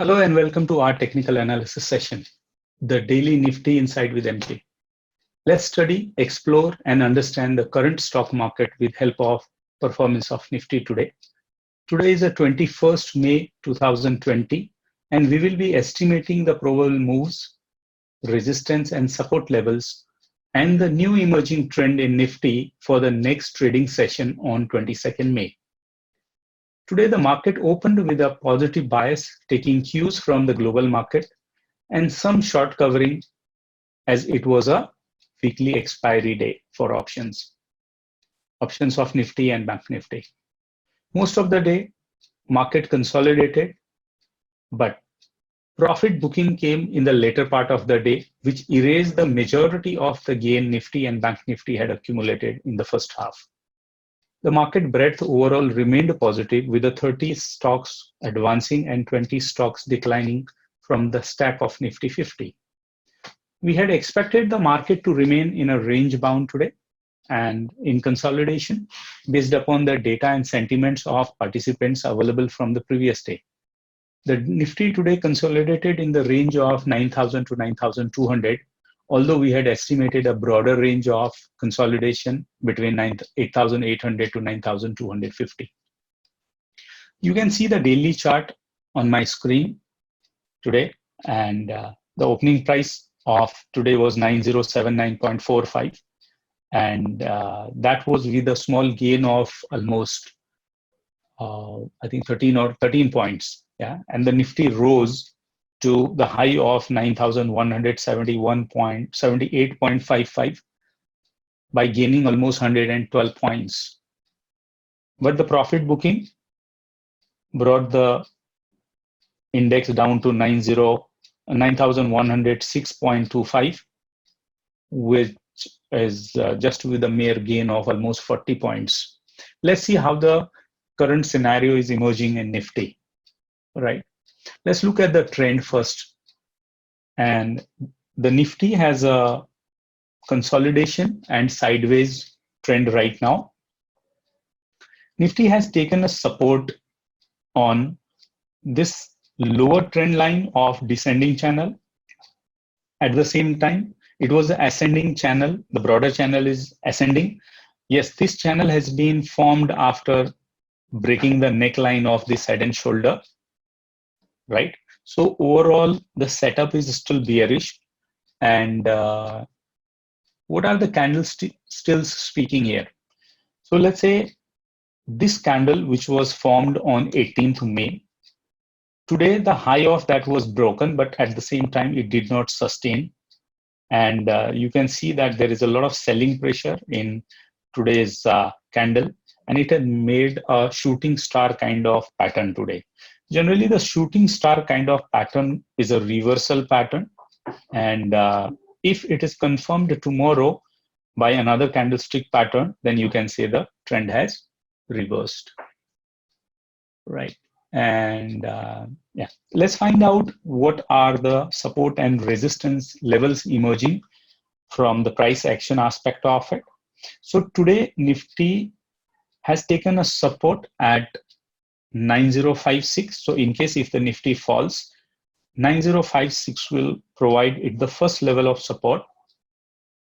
Hello and welcome to our technical analysis session, the daily Nifty Insight with MK. Let's study, explore, and understand the current stock market with help of performance of Nifty today. Today is the 21st May 2020, and we will be estimating the probable moves, resistance and support levels, and the new emerging trend in Nifty for the next trading session on 22nd May. Today, the market opened with a positive bias, taking cues from the global market and some short covering as it was a weekly expiry day for options of Nifty and Bank Nifty. Most of the day, market consolidated, but profit booking came in the later part of the day, which erased the majority of the gain Nifty and Bank Nifty had accumulated in the first half. The market breadth overall remained positive, with the 30 stocks advancing and 20 stocks declining from the stack of Nifty 50. We had expected the market to remain in a range bound today and in consolidation based upon the data and sentiments of participants available from the previous day. The Nifty today consolidated in the range of 9,000 to 9,200, although we had estimated a broader range of consolidation between 8,800 to 9,250. You can see the daily chart on my screen today, and the opening price of today was 9079.45, and that was with a small gain of almost I think 13 points. Yeah, and the Nifty rose to the high of 9,171.78.55 by gaining almost 112 points. But the profit booking brought the index down to 9,106.25, which is just with a mere gain of almost 40 points. Let's see how the current scenario is emerging in Nifty, right? Let's look at the trend first. And the Nifty has a consolidation and sideways trend right now. Nifty has taken a support on this lower trend line of descending channel. At the same time, it was an ascending channel. The broader channel is ascending. Yes, this channel has been formed after breaking the neckline of this head and shoulder, right? So overall, the setup is still bearish. And what are the candles still speaking here? So let's say this candle, which was formed on 18th May, today the high of that was broken, but at the same time, it did not sustain. And you can see that there is a lot of selling pressure in today's candle, and it had made a shooting star kind of pattern today. Generally, the shooting star kind of pattern is a reversal pattern. And if it is confirmed tomorrow by another candlestick pattern, then you can say the trend has reversed, right? And yeah, let's find out what are the support and resistance levels emerging from the price action aspect of it. So today, Nifty has taken a support at 9056. So in case if the Nifty falls, 9056 will provide it the first level of support.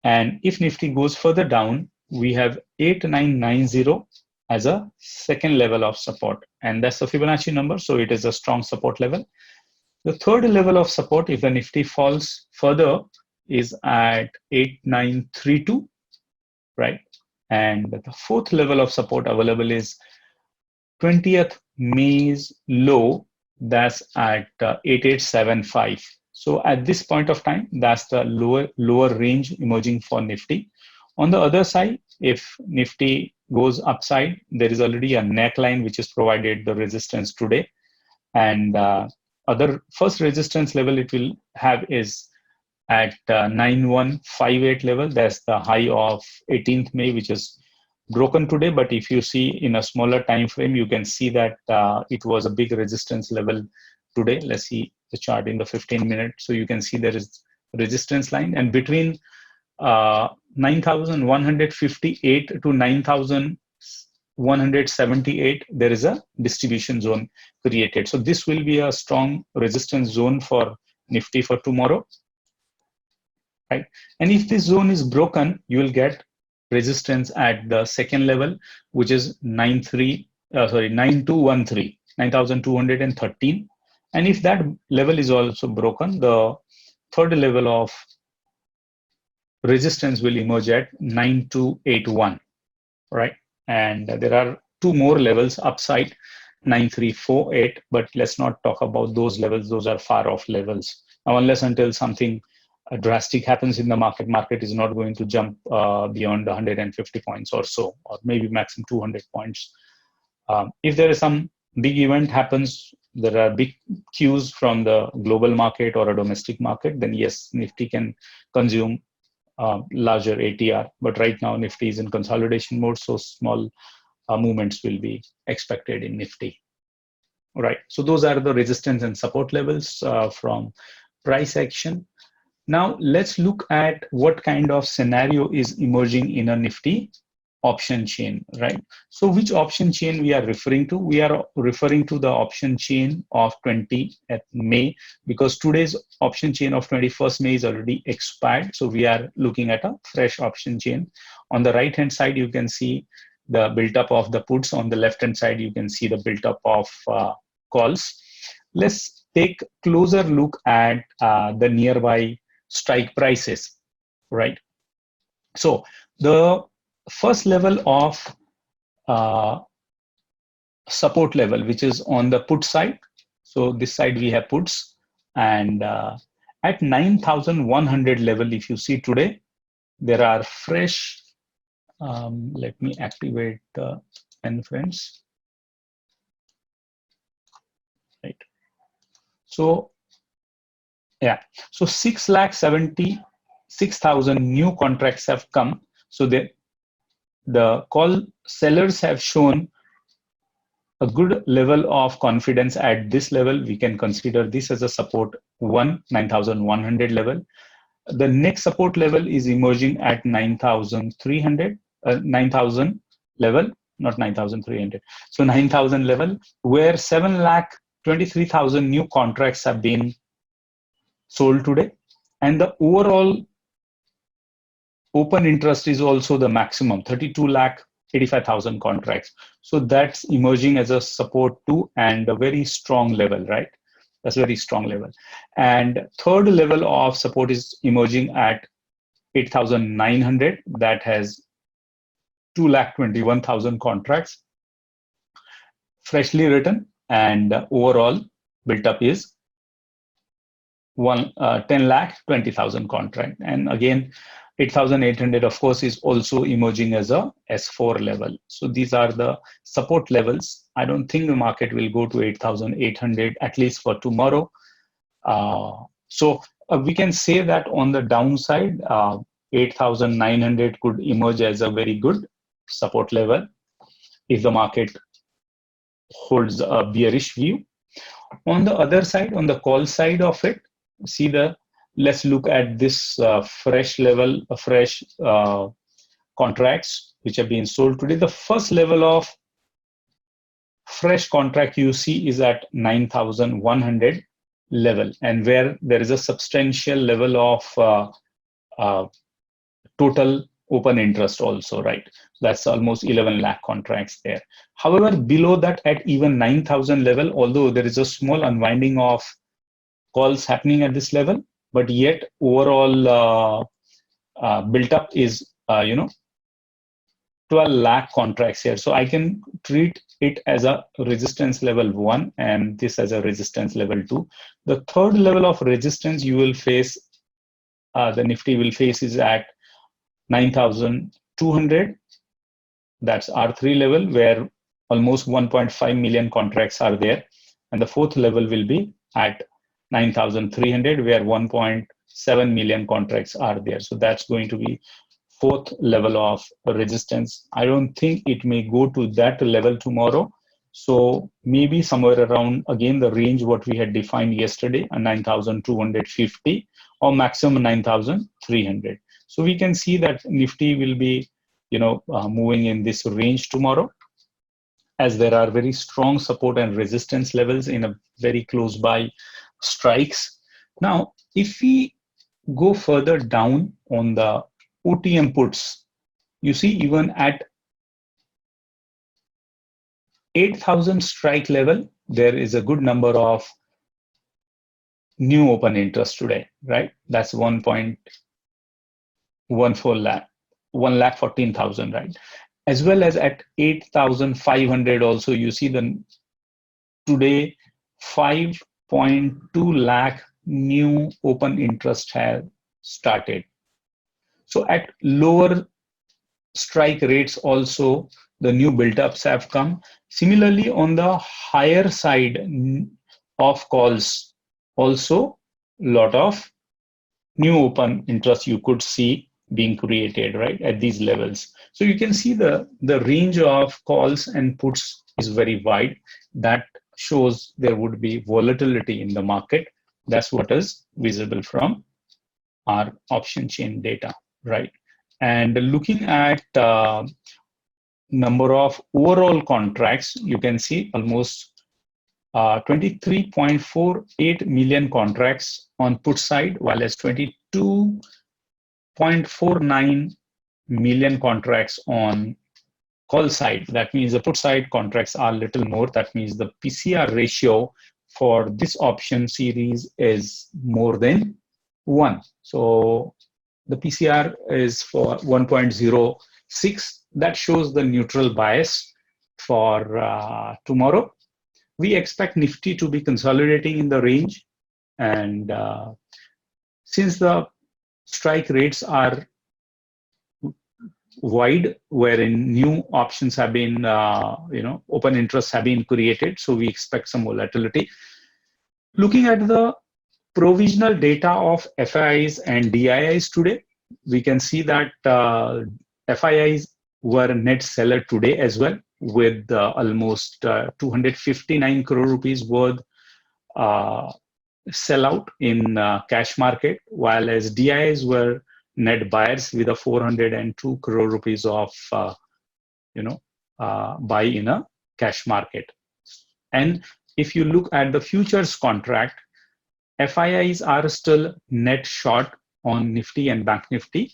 And if Nifty goes further down, we have 8990 as a second level of support. And that's the Fibonacci number, so it is a strong support level. The third level of support, if the Nifty falls further, is at 8932, right? And the fourth level of support available is 20th May's low, that's at 8875. So at this point of time, that's the lower range emerging for Nifty. On the other side, if Nifty goes upside, there is already a neckline which is provided the resistance today. And other first resistance level it will have is at 9158 level. That's the high of 18th May, which is broken today. But if you see in a smaller time frame, you can see that it was a big resistance level today. Let's see the chart in the 15 minutes. So you can see there is resistance line, and between 9,158 to 178, there is a distribution zone created. So this will be a strong resistance zone for Nifty for tomorrow, right? And if this zone is broken, you will get resistance at the second level, which is 9213, 9213. And if that level is also broken, the third level of resistance will emerge at 9281, right? And there are two more levels upside, 9348, but let's not talk about those levels. Those are far off levels. Now, unless until something drastic happens in the market is not going to jump beyond 150 points or so, or maybe maximum 200 points. If there is some big event happens, there are big cues from the global market or a domestic market, then yes, Nifty can consume larger ATR. But right now, Nifty is in consolidation mode, so small movements will be expected in Nifty. Right. So those are the resistance and support levels from price action. Now let's look at what kind of scenario is emerging in a Nifty option chain, right? So which option chain we are referring to? We are referring to the option chain of 20th May, because today's option chain of 21st May is already expired. So we are looking at a fresh option chain. On the right hand side, you can see the build-up of the puts. On the left hand side, you can see the build-up of calls. Let's take a closer look at the nearby strike prices, right? So the first level of support level, which is on the put side. So this side we have puts, and at 9,100 level, if you see today, there are fresh, let me activate the pen, friends. Right. So yeah, so 6,76,000 new contracts have come. So the call sellers have shown a good level of confidence at this level. We can consider this as a support 9,100 level. The next support level is emerging at 9,300, 9,000 level, not 9,300. So 9,000 level, where 7,23,000 new contracts have been sold today. And the overall open interest is also the maximum, 32,85,000 contracts. So that's emerging as a support too, and a very strong level, right? That's a very strong level. And third level of support is emerging at 8,900. That has 2,21,000 contracts freshly written, and overall built up is 10,20,000 contract. And again, 8,800 of course is also emerging as a S4 level. So these are the support levels. I don't think the market will go to 8,800 at least for tomorrow. So we can say that on the downside, 8,900 could emerge as a very good support level if the market holds a bearish view. On the other side, on the call side of it, see let's look at this fresh level, fresh contracts which have been sold today. The first level of fresh contract you see is at 9,100 level, and where there is a substantial level of total open interest also, right? That's almost 11 lakh contracts there. However, below that at even 9,000 level, although there is a small unwinding of calls happening at this level, but yet overall built up is 12 lakh contracts here. So I can treat it as a resistance level 1 and this as a resistance level 2. The third level of resistance you will face, the Nifty will face, is at 9,200. That's R3 level, where almost 1.5 million contracts are there. And the fourth level will be at 9,300, where 1.7 million contracts are there. So that's going to be fourth level of resistance. I don't think it may go to that level tomorrow. So maybe somewhere around, again, the range what we had defined yesterday, 9,250 or maximum 9,300. So we can see that Nifty will be, moving in this range tomorrow. as there are very strong support and resistance levels in a very close by strikes. Now, if we go further down on the OTM puts, you see even at 8,000 strike level, there is a good number of new open interest today, right? That's 1.14 lakh, 1,14,000, right? As well as at 8,500 also, you see the today 5.2 lakh new open interest have started. So at lower strike rates also, the new build-ups have come. Similarly, on the higher side of calls, also a lot of new open interest you could see being created, right, at these levels. So you can see the range of calls and puts is very wide. That shows there would be volatility in the market. That's what is visible from our option chain data, right? And looking at number of overall contracts, you can see almost 23.48 million contracts on put side, while as 22.49 million contracts on call side. That means the put side contracts are little more. That means the PCR ratio for this option series is more than 1. So the PCR is for 1.06. That shows the neutral bias for tomorrow. We expect Nifty to be consolidating in the range, and since the strike rates are wide, wherein new options have been, open interests have been created, so we expect some volatility. Looking at the provisional data of FIIs and DIIs today, we can see that FIIs were net seller today as well, with almost 259 crore rupees worth sellout in cash market, while as DIIs were net buyers with a 402 crore rupees of buy in a cash market. And if you look at the futures contract, FIIs are still net short on Nifty and Bank Nifty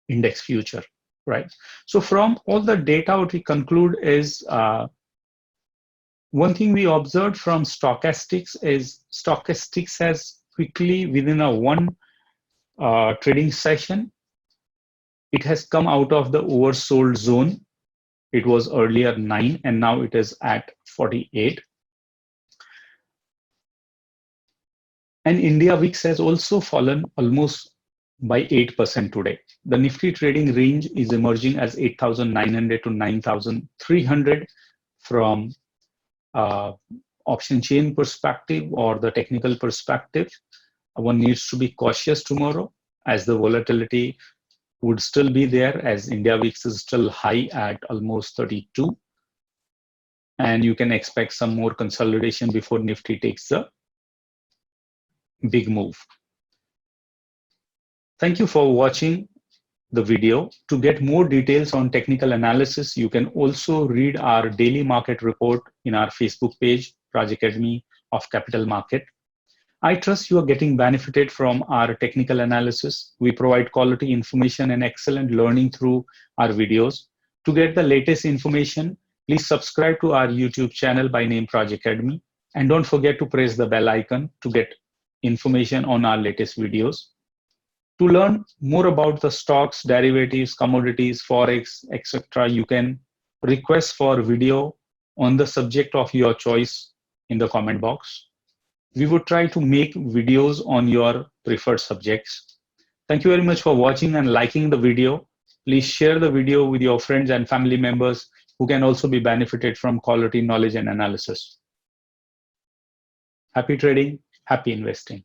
index future, right? So from all the data, what we conclude is one thing we observed from stochastics is stochastics has quickly within a one trading session, it has come out of the oversold zone. It was earlier 9 and now it is at 48. And India VIX has also fallen almost by 8% today. The Nifty trading range is emerging as 8,900 to 9,300 from option chain perspective or the technical perspective. One needs to be cautious tomorrow as the volatility would still be there, as India VIX is still high at almost 32. And you can expect some more consolidation before Nifty takes the big move. Thank you for watching the video. To get more details on technical analysis, you can also read our daily market report in our Facebook page, Raj Academy of Capital Market. I trust you are getting benefited from our technical analysis. We provide quality information and excellent learning through our videos. To get the latest information, please subscribe to our YouTube channel by name Raj Academy. And don't forget to press the bell icon to get information on our latest videos. To learn more about the stocks, derivatives, commodities, forex, etc., you can request for video on the subject of your choice in the comment box. We would try to make videos on your preferred subjects. Thank you very much for watching and liking the video. Please share the video with your friends and family members who can also be benefited from quality knowledge and analysis. Happy trading, happy investing.